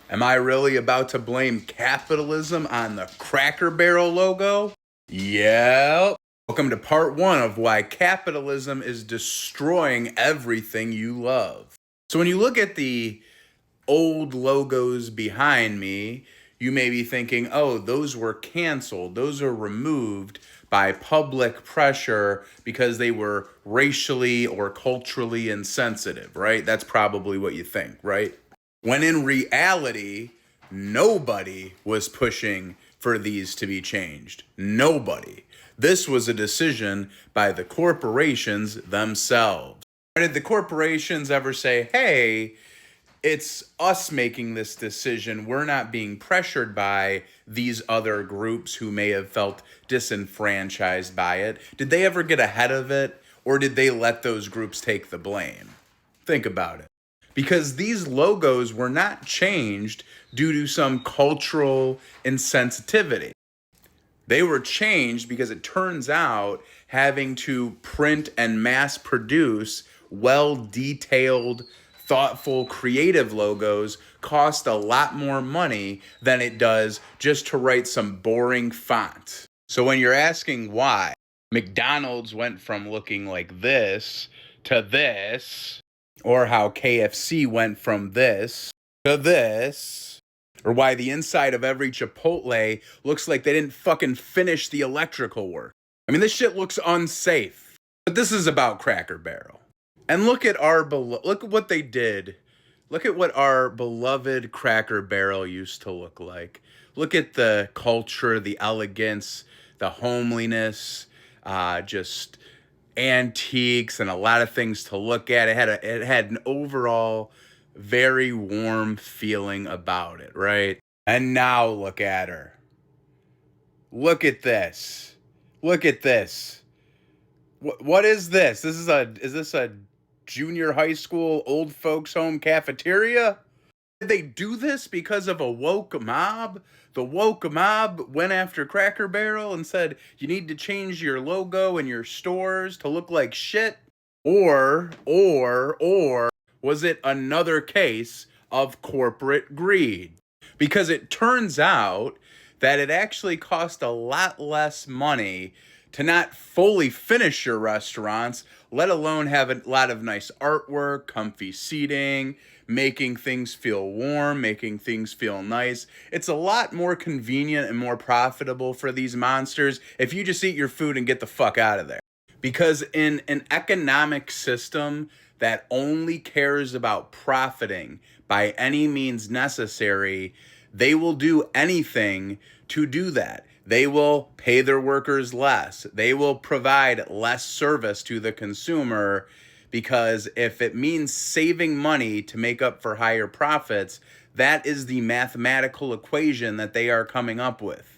Am I really about to blame capitalism on the Cracker Barrel logo? Yep. Welcome to part one of why capitalism is destroying everything you love. So when you look at the old logos behind me, you may be thinking, oh, those were canceled. Those are removed by public pressure because they were racially or culturally insensitive, right? That's probably what you think, right? When in reality, nobody was pushing for these to be changed. Nobody. This was a decision by the corporations themselves. Did the corporations ever say, hey, it's us making this decision. We're not being pressured by these other groups who may have felt disenfranchised by it? Did they ever get ahead of it, or did they let those groups take the blame? Think about it. Because these logos were not changed due to some cultural insensitivity. They were changed because it turns out having to print and mass produce well detailed, thoughtful, creative logos cost a lot more money than it does just to write some boring font. So when you're asking why McDonald's went from looking like this to this, or how KFC went from this to this, or why the inside of every Chipotle looks like they didn't fucking finish the electrical work. I mean, this shit looks unsafe. But this is about Cracker Barrel. And look at look at what they did. Look at what our beloved Cracker Barrel used to look like. Look at the culture, the elegance, the homeliness, just antiques and a lot of things to look at. It had an overall very warm feeling about it, right? And now look at her. Look at this. Look at this. What is this? Is this a junior high school old folks home cafeteria? Did they do this because of a woke mob? The woke mob went after Cracker Barrel and said, you need to change your logo and your stores to look like shit? Or was it another case of corporate greed? Because it turns out that it actually cost a lot less money to not fully finish your restaurants, let alone have a lot of nice artwork, comfy seating, making things feel warm, making things feel nice. It's a lot more convenient and more profitable for these monsters if you just eat your food and get the fuck out of there. Because in an economic system that only cares about profiting by any means necessary, they will do anything to do that. They will pay their workers less. They will provide less service to the consumer, because if it means saving money to make up for higher profits, that is the mathematical equation that they are coming up with.